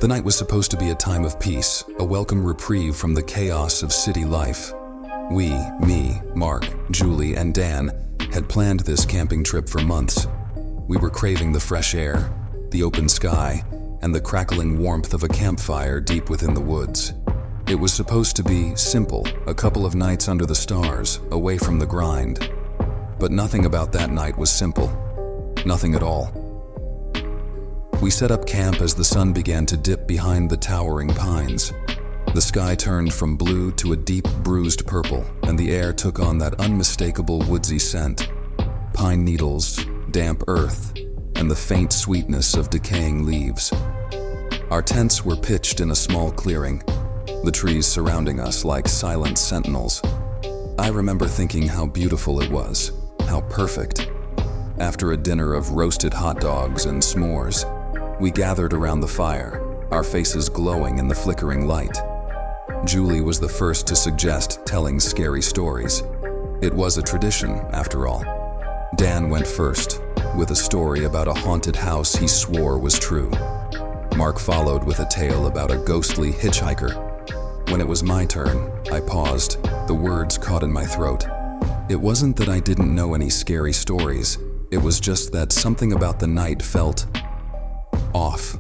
The night was supposed to be a time of peace, a welcome reprieve from the chaos of city life. Me, Mark, Julie, and Dan had planned this camping trip for months. We were craving the fresh air, the open sky, and the crackling warmth of a campfire deep within the woods. It was supposed to be simple, a couple of nights under the stars, away from the grind. But nothing about that night was simple. Nothing at all. We set up camp as the sun began to dip behind the towering pines. The sky turned from blue to a deep, bruised purple, and the air took on that unmistakable woodsy scent. Pine needles, damp earth, and the faint sweetness of decaying leaves. Our tents were pitched in a small clearing, the trees surrounding us like silent sentinels. I remember thinking how beautiful it was, how perfect. After a dinner of roasted hot dogs and s'mores, we gathered around the fire, our faces glowing in the flickering light. Julie was the first to suggest telling scary stories. It was a tradition, after all. Dan went first, with a story about a haunted house he swore was true. Mark followed with a tale about a ghostly hitchhiker. When it was my turn, I paused, the words caught in my throat. It wasn't that I didn't know any scary stories, it was just that something about the night felt off.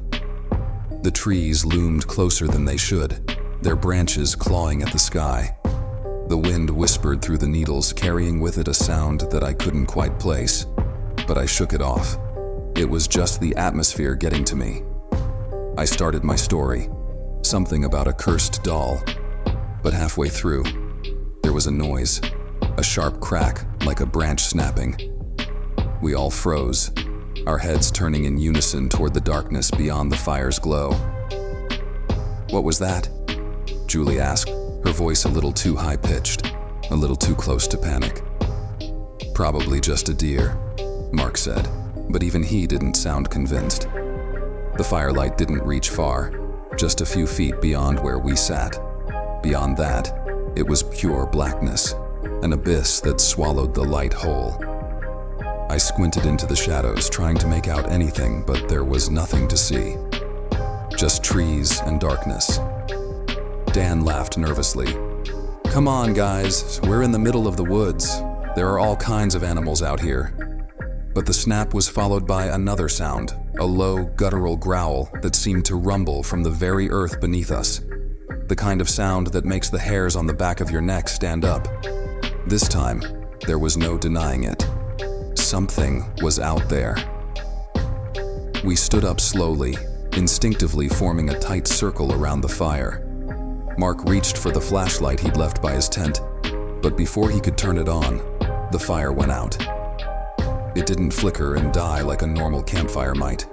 The trees loomed closer than they should, their branches clawing at the sky. The wind whispered through the needles, carrying with it a sound that I couldn't quite place, but I shook it off. It was just the atmosphere getting to me. I started my story, something about a cursed doll, but halfway through, there was a noise, a sharp crack like a branch snapping. We all froze, our heads turning in unison toward the darkness beyond the fire's glow. "What was that?" Julie asked, her voice a little too high-pitched, a little too close to panic. "Probably just a deer," Mark said, but even he didn't sound convinced. The firelight didn't reach far, just a few feet beyond where we sat. Beyond that, it was pure blackness, an abyss that swallowed the light whole. I squinted into the shadows, trying to make out anything, but there was nothing to see. Just trees and darkness. Dan laughed nervously. "Come on, guys, we're in the middle of the woods. There are all kinds of animals out here." But the snap was followed by another sound, a low, guttural growl that seemed to rumble from the very earth beneath us. The kind of sound that makes the hairs on the back of your neck stand up. This time, there was no denying it. Something was out there. We stood up slowly, instinctively forming a tight circle around the fire. Mark reached for the flashlight he'd left by his tent, but before he could turn it on, the fire went out. It didn't flicker and die like a normal campfire might.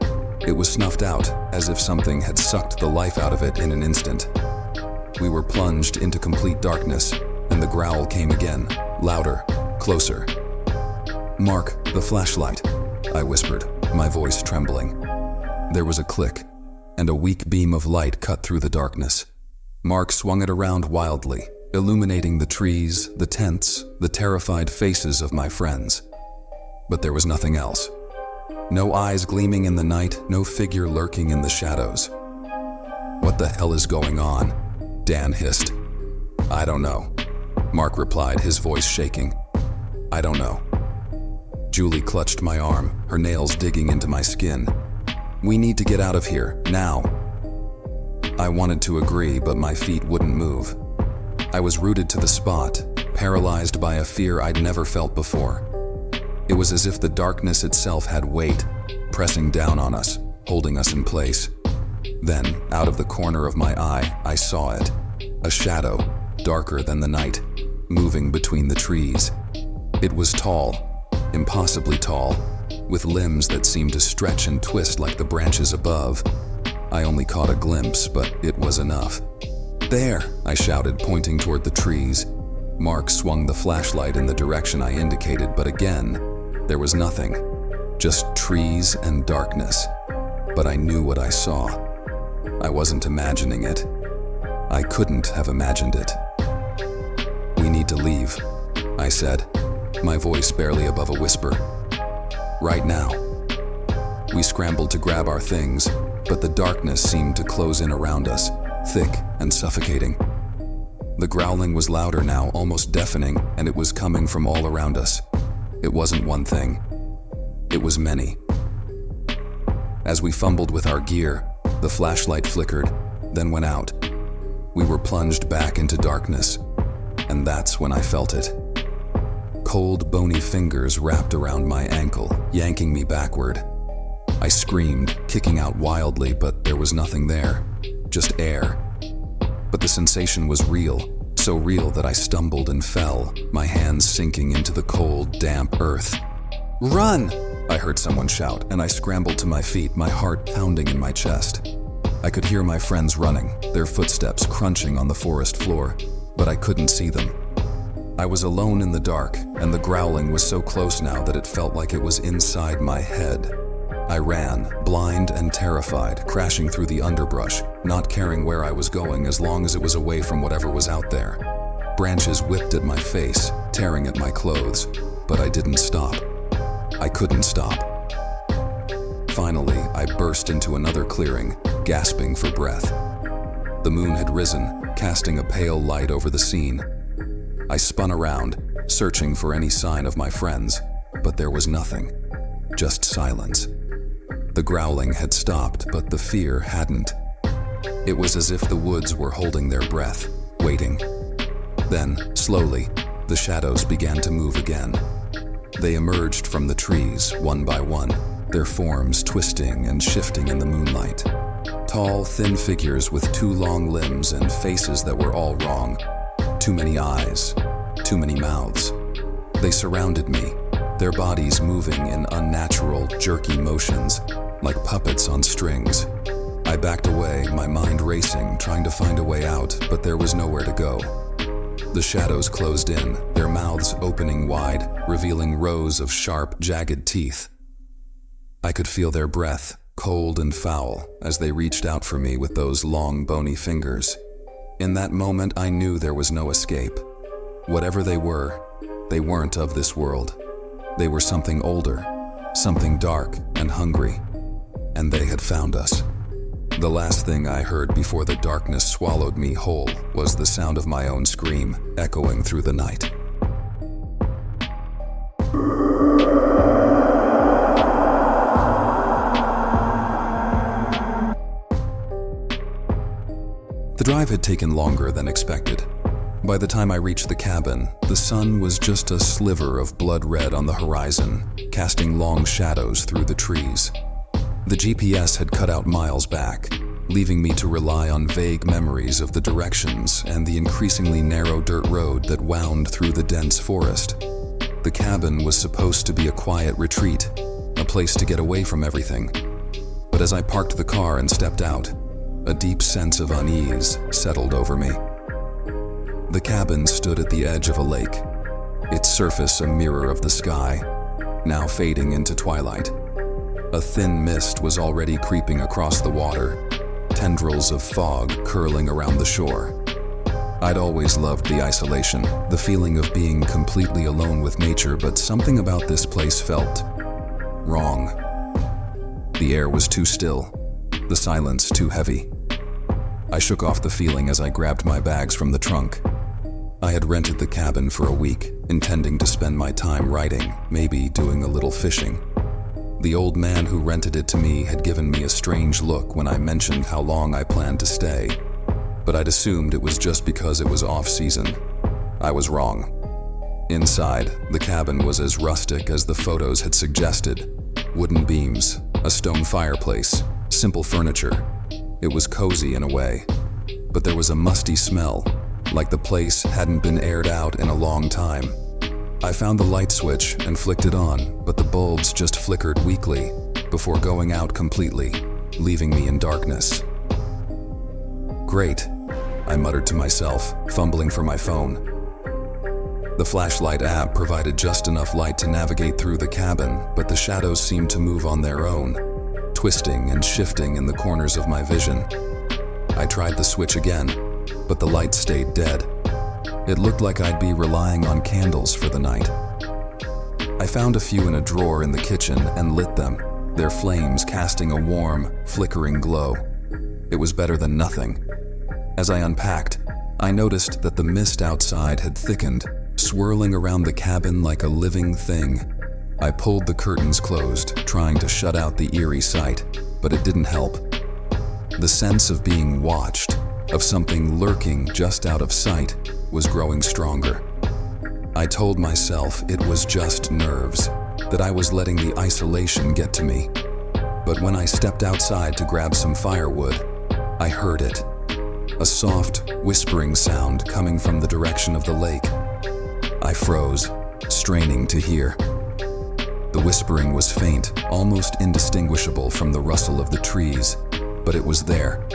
It was snuffed out, as if something had sucked the life out of it in an instant. We were plunged into complete darkness, and the growl came again, louder, closer. "Mark, the flashlight," I whispered, my voice trembling. There was a click, and a weak beam of light cut through the darkness. Mark swung it around wildly, illuminating the trees, the tents, the terrified faces of my friends. But there was nothing else. No eyes gleaming in the night, no figure lurking in the shadows. "What the hell is going on?" Dan hissed. "I don't know," Mark replied, his voice shaking. "I don't know." Julie clutched my arm, her nails digging into my skin. "We need to get out of here, now." I wanted to agree, but my feet wouldn't move. I was rooted to the spot, paralyzed by a fear I'd never felt before. It was as if the darkness itself had weight, pressing down on us, holding us in place. Then, out of the corner of my eye, I saw it. A shadow, darker than the night, moving between the trees. It was tall, impossibly tall, with limbs that seemed to stretch and twist like the branches above. I only caught a glimpse, but it was enough. "There!" I shouted, pointing toward the trees. Mark swung the flashlight in the direction I indicated, but again, there was nothing. Just trees and darkness. But I knew what I saw. I wasn't imagining it. I couldn't have imagined it. "We need to leave," I said, my voice barely above a whisper. "Right now." We scrambled to grab our things, but the darkness seemed to close in around us, thick and suffocating. The growling was louder now, almost deafening, and it was coming from all around us. It wasn't one thing. It was many. As we fumbled with our gear, the flashlight flickered, then went out. We were plunged back into darkness, and that's when I felt it. Cold, bony fingers wrapped around my ankle, yanking me backward. I screamed, kicking out wildly, but there was nothing there, just air. But the sensation was real, so real that I stumbled and fell, my hands sinking into the cold, damp earth. "Run!" I heard someone shout, and I scrambled to my feet, my heart pounding in my chest. I could hear my friends running, their footsteps crunching on the forest floor, but I couldn't see them. I was alone in the dark, and the growling was so close now that it felt like it was inside my head. I ran, blind and terrified, crashing through the underbrush, not caring where I was going as long as it was away from whatever was out there. Branches whipped at my face, tearing at my clothes, but I didn't stop. I couldn't stop. Finally, I burst into another clearing, gasping for breath. The moon had risen, casting a pale light over the scene. I spun around, searching for any sign of my friends, but there was nothing, just silence. The growling had stopped, but the fear hadn't. It was as if the woods were holding their breath, waiting. Then, slowly, the shadows began to move again. They emerged from the trees, one by one, their forms twisting and shifting in the moonlight. Tall, thin figures with too long limbs and faces that were all wrong. Too many eyes, too many mouths. They surrounded me, their bodies moving in unnatural, jerky motions, like puppets on strings. I backed away, my mind racing, trying to find a way out, but there was nowhere to go. The shadows closed in, their mouths opening wide, revealing rows of sharp, jagged teeth. I could feel their breath, cold and foul, as they reached out for me with those long, bony fingers. In that moment, I knew there was no escape. Whatever they weren't of this world. They were something older, something dark and hungry, and they had found us. The last thing I heard before the darkness swallowed me whole was the sound of my own scream, echoing through the night. The drive had taken longer than expected. By the time I reached the cabin, the sun was just a sliver of blood red on the horizon, casting long shadows through the trees. The GPS had cut out miles back, leaving me to rely on vague memories of the directions and the increasingly narrow dirt road that wound through the dense forest. The cabin was supposed to be a quiet retreat, a place to get away from everything. But as I parked the car and stepped out, a deep sense of unease settled over me. The cabin stood at the edge of a lake, its surface a mirror of the sky, now fading into twilight. A thin mist was already creeping across the water, tendrils of fog curling around the shore. I'd always loved the isolation, the feeling of being completely alone with nature, but something about this place felt wrong. The air was too still, the silence too heavy. I shook off the feeling as I grabbed my bags from the trunk. I had rented the cabin for a week, intending to spend my time writing, maybe doing a little fishing. The old man who rented it to me had given me a strange look when I mentioned how long I planned to stay, but I'd assumed it was just because it was off-season. I was wrong. Inside, the cabin was as rustic as the photos had suggested. Wooden beams, a stone fireplace, simple furniture. It was cozy in a way, but there was a musty smell, like the place hadn't been aired out in a long time. I found the light switch and flicked it on, but the bulbs just flickered weakly before going out completely, leaving me in darkness. Great, I muttered to myself, fumbling for my phone. The flashlight app provided just enough light to navigate through the cabin, but the shadows seemed to move on their own, twisting and shifting in the corners of my vision. I tried the switch again, but the light stayed dead. It looked like I'd be relying on candles for the night. I found a few in a drawer in the kitchen and lit them, their flames casting a warm, flickering glow. It was better than nothing. As I unpacked, I noticed that the mist outside had thickened, swirling around the cabin like a living thing. I pulled the curtains closed, trying to shut out the eerie sight, but it didn't help. The sense of being watched, of something lurking just out of sight, was growing stronger. I told myself it was just nerves, that I was letting the isolation get to me. But when I stepped outside to grab some firewood, I heard it. A soft, whispering sound coming from the direction of the lake. I froze, straining to hear. The whispering was faint, almost indistinguishable from the rustle of the trees, but it was there,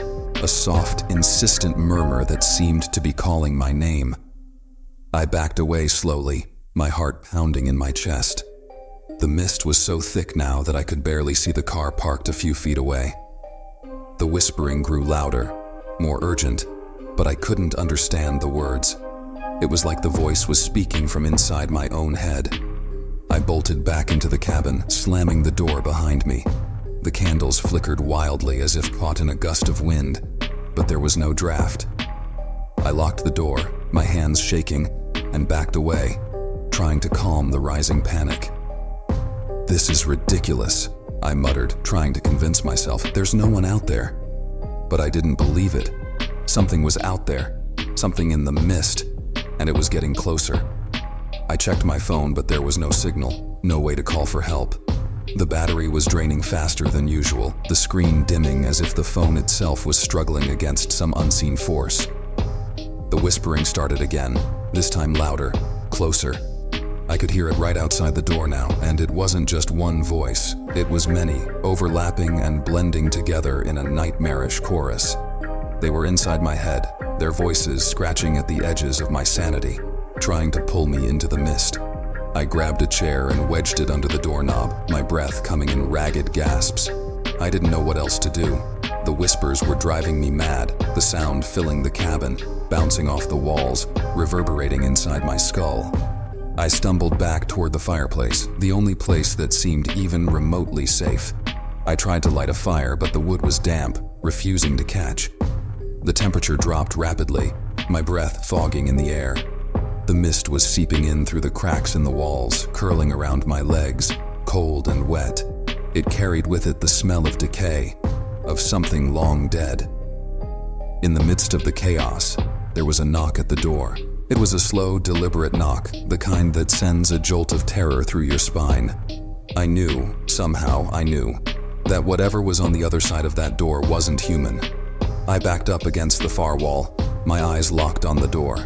a soft, insistent murmur that seemed to be calling my name. I backed away slowly, my heart pounding in my chest. The mist was so thick now that I could barely see the car parked a few feet away. The whispering grew louder, more urgent, but I couldn't understand the words. It was like the voice was speaking from inside my own head. I bolted back into the cabin, slamming the door behind me. The candles flickered wildly as if caught in a gust of wind, but there was no draft. I locked the door, my hands shaking, and backed away, trying to calm the rising panic. "This is ridiculous," I muttered, trying to convince myself. "There's no one out there." But I didn't believe it. Something was out there, something in the mist, and it was getting closer. I checked my phone, but there was no signal, no way to call for help. The battery was draining faster than usual, the screen dimming as if the phone itself was struggling against some unseen force. The whispering started again, this time louder, closer. I could hear it right outside the door now, and it wasn't just one voice. It was many, overlapping and blending together in a nightmarish chorus. They were inside my head, their voices scratching at the edges of my sanity, trying to pull me into the mist. I grabbed a chair and wedged it under the doorknob, my breath coming in ragged gasps. I didn't know what else to do. The whispers were driving me mad, the sound filling the cabin, bouncing off the walls, reverberating inside my skull. I stumbled back toward the fireplace, the only place that seemed even remotely safe. I tried to light a fire, but the wood was damp, refusing to catch. The temperature dropped rapidly, my breath fogging in the air. The mist was seeping in through the cracks in the walls, curling around my legs, cold and wet. It carried with it the smell of decay, of something long dead. In the midst of the chaos, there was a knock at the door. It was a slow, deliberate knock, the kind that sends a jolt of terror through your spine. I knew, somehow I knew, that whatever was on the other side of that door wasn't human. I backed up against the far wall, my eyes locked on the door.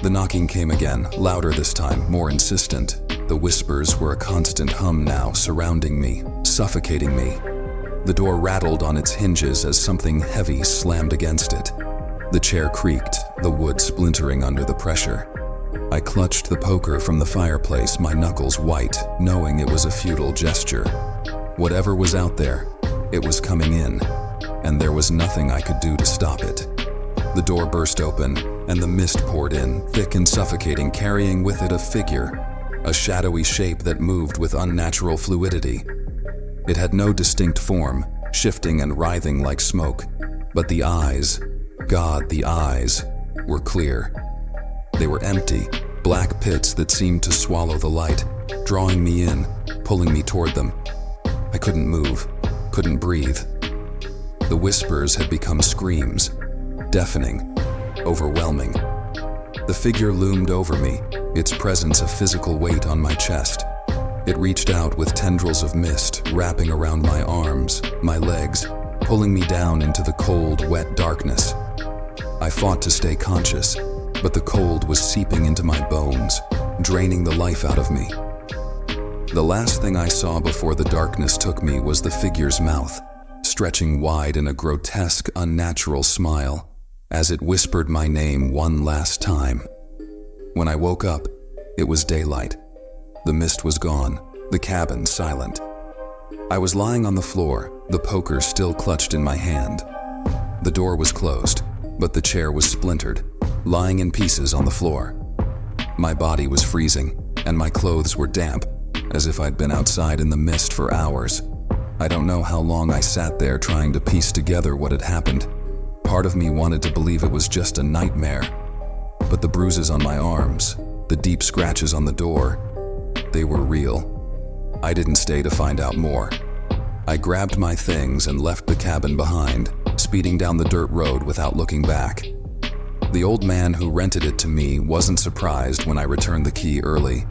The knocking came again, louder this time, more insistent. The whispers were a constant hum now, surrounding me, suffocating me. The door rattled on its hinges as something heavy slammed against it. The chair creaked, the wood splintering under the pressure. I clutched the poker from the fireplace, my knuckles white, knowing it was a futile gesture. Whatever was out there, it was coming in, and there was nothing I could do to stop it. The door burst open, and the mist poured in, thick and suffocating, carrying with it a figure, a shadowy shape that moved with unnatural fluidity. It had no distinct form, shifting and writhing like smoke, but the eyes, God, the eyes, were clear. They were empty, black pits that seemed to swallow the light, drawing me in, pulling me toward them. I couldn't move, couldn't breathe. The whispers had become screams, deafening, overwhelming. The figure loomed over me, its presence a physical weight on my chest. It reached out with tendrils of mist wrapping around my arms, my legs, pulling me down into the cold, wet darkness. I fought to stay conscious, but the cold was seeping into my bones, draining the life out of me. The last thing I saw before the darkness took me was the figure's mouth, stretching wide in a grotesque, unnatural smile, as it whispered my name one last time. When I woke up, it was daylight. The mist was gone, the cabin silent. I was lying on the floor, the poker still clutched in my hand. The door was closed, but the chair was splintered, lying in pieces on the floor. My body was freezing, and my clothes were damp, as if I'd been outside in the mist for hours. I don't know how long I sat there trying to piece together what had happened. Part of me wanted to believe it was just a nightmare, but the bruises on my arms, the deep scratches on the door, they were real. I didn't stay to find out more. I grabbed my things and left the cabin behind, speeding down the dirt road without looking back. The old man who rented it to me wasn't surprised when I returned the key early.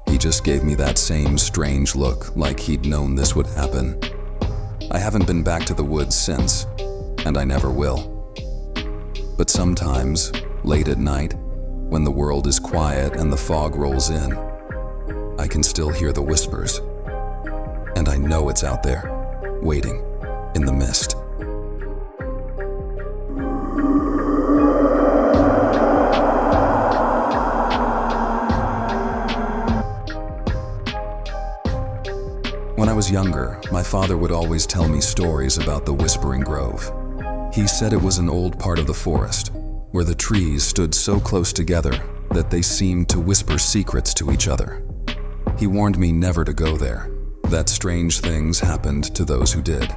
He just gave me that same strange look, like he'd known this would happen. I haven't been back to the woods since, and I never will. But sometimes, late at night, when the world is quiet and the fog rolls in, I can still hear the whispers. And I know it's out there, waiting, in the mist. When I was younger, my father would always tell me stories about the Whispering Grove. He said it was an old part of the forest, where the trees stood so close together that they seemed to whisper secrets to each other. He warned me never to go there, that strange things happened to those who did.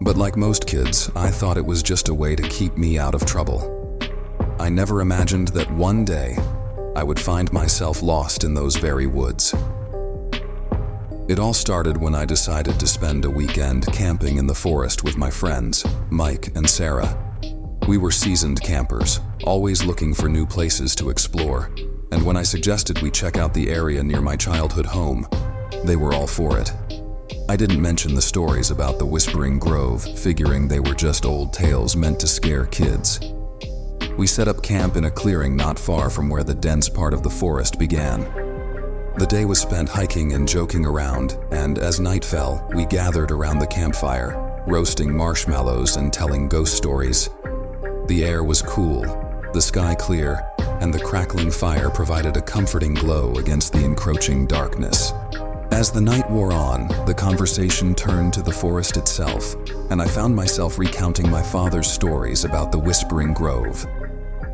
But like most kids, I thought it was just a way to keep me out of trouble. I never imagined that one day I would find myself lost in those very woods. It all started when I decided to spend a weekend camping in the forest with my friends, Mike and Sarah. We were seasoned campers, always looking for new places to explore, and when I suggested we check out the area near my childhood home, they were all for it. I didn't mention the stories about the Whispering Grove, figuring they were just old tales meant to scare kids. We set up camp in a clearing not far from where the dense part of the forest began. The day was spent hiking and joking around, and as night fell, we gathered around the campfire, roasting marshmallows and telling ghost stories. The air was cool, the sky clear, and the crackling fire provided a comforting glow against the encroaching darkness. As the night wore on, the conversation turned to the forest itself, and I found myself recounting my father's stories about the Whispering Grove.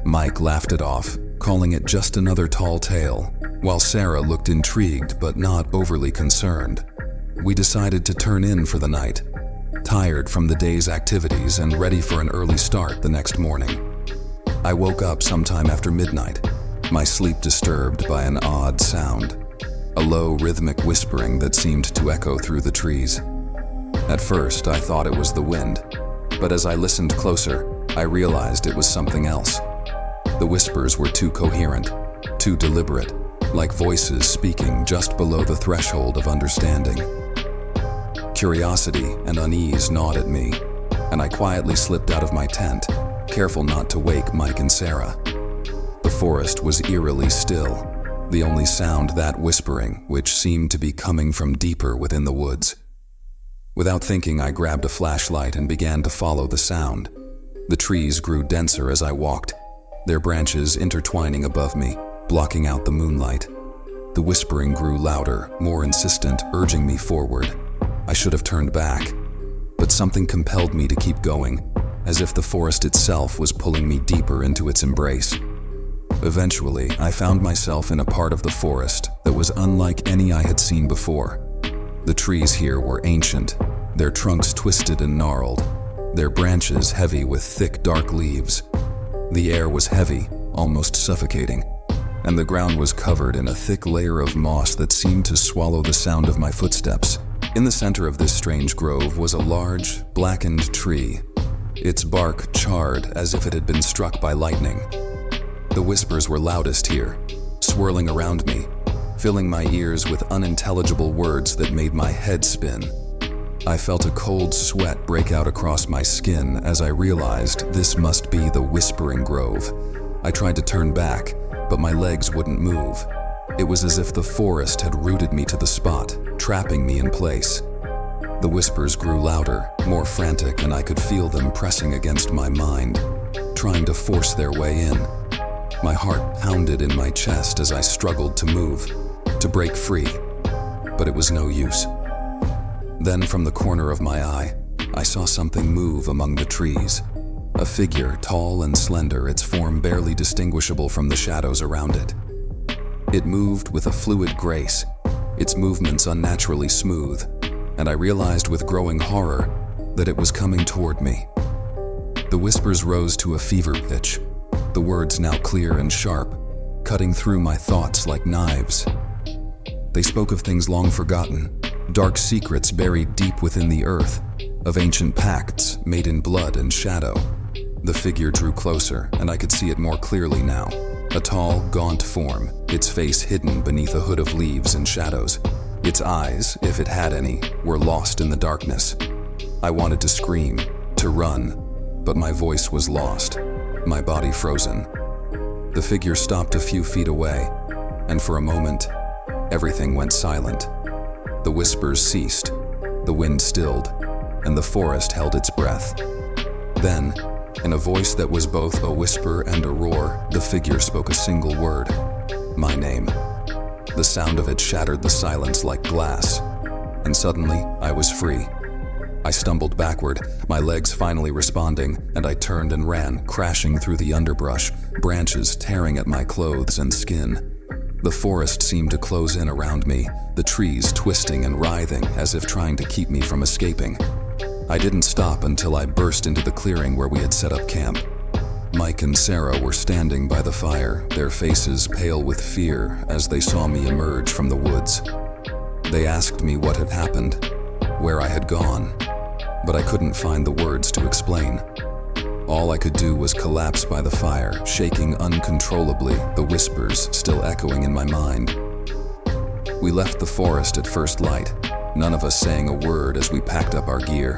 Mike laughed it off, calling it just another tall tale, while Sarah looked intrigued but not overly concerned. We decided to turn in for the night, tired from the day's activities and ready for an early start the next morning. I woke up sometime after midnight, my sleep disturbed by an odd sound, a low rhythmic whispering that seemed to echo through the trees. At first, I thought it was the wind, but as I listened closer, I realized it was something else. The whispers were too coherent, too deliberate, like voices speaking just below the threshold of understanding. Curiosity and unease gnawed at me, and I quietly slipped out of my tent, careful not to wake Mike and Sarah. The forest was eerily still, the only sound that whispering, which seemed to be coming from deeper within the woods. Without thinking, I grabbed a flashlight and began to follow the sound. The trees grew denser as I walked, their branches intertwining above me, blocking out the moonlight. The whispering grew louder, more insistent, urging me forward. I should have turned back, but something compelled me to keep going, as if the forest itself was pulling me deeper into its embrace. Eventually, I found myself in a part of the forest that was unlike any I had seen before. The trees here were ancient, their trunks twisted and gnarled, their branches heavy with thick, dark leaves. The air was heavy, almost suffocating, and the ground was covered in a thick layer of moss that seemed to swallow the sound of my footsteps. In the center of this strange grove was a large, blackened tree, its bark charred as if it had been struck by lightning. The whispers were loudest here, swirling around me, filling my ears with unintelligible words that made my head spin. I felt a cold sweat break out across my skin as I realized this must be the Whispering Grove. I tried to turn back, but my legs wouldn't move. It was as if the forest had rooted me to the spot, trapping me in place. The whispers grew louder, more frantic, and I could feel them pressing against my mind, trying to force their way in. My heart pounded in my chest as I struggled to move, to break free, but it was no use. Then from the corner of my eye, I saw something move among the trees. A figure, tall and slender, its form barely distinguishable from the shadows around it. It moved with a fluid grace, its movements unnaturally smooth, and I realized with growing horror that it was coming toward me. The whispers rose to a fever pitch, the words now clear and sharp, cutting through my thoughts like knives. They spoke of things long forgotten, dark secrets buried deep within the earth, of ancient pacts made in blood and shadow. The figure drew closer, and I could see it more clearly now. A tall, gaunt form, its face hidden beneath a hood of leaves and shadows. Its eyes, if it had any, were lost in the darkness. I wanted to scream, to run, but my voice was lost, my body frozen. The figure stopped a few feet away, and for a moment, everything went silent. The whispers ceased, the wind stilled, and the forest held its breath. Then, in a voice that was both a whisper and a roar, the figure spoke a single word: my name. The sound of it shattered the silence like glass, and suddenly I was free. I stumbled backward, my legs finally responding, and I turned and ran, crashing through the underbrush, branches tearing at my clothes and skin. The forest seemed to close in around me, the trees twisting and writhing as if trying to keep me from escaping. I didn't stop until I burst into the clearing where we had set up camp. Mike and Sarah were standing by the fire, their faces pale with fear as they saw me emerge from the woods. They asked me what had happened, where I had gone, but I couldn't find the words to explain. All I could do was collapse by the fire, shaking uncontrollably, the whispers still echoing in my mind. We left the forest at first light, none of us saying a word as we packed up our gear.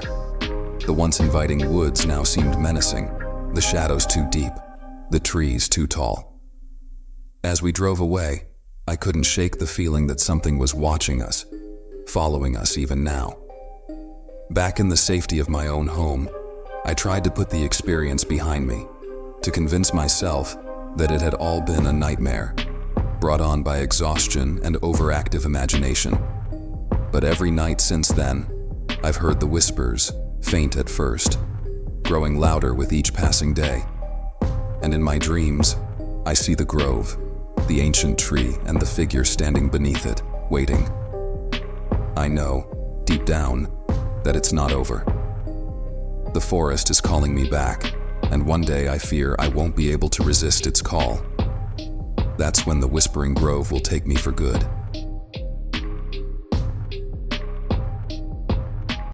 The once inviting woods now seemed menacing, the shadows too deep, the trees too tall. As we drove away, I couldn't shake the feeling that something was watching us, following us even now. Back in the safety of my own home, I tried to put the experience behind me, to convince myself that it had all been a nightmare, brought on by exhaustion and overactive imagination. But every night since then, I've heard the whispers, faint at first, growing louder with each passing day. And in my dreams, I see the grove, the ancient tree, and the figure standing beneath it, waiting. I know, deep down, that it's not over. The forest is calling me back, and one day I fear I won't be able to resist its call. That's when the Whispering Grove will take me for good.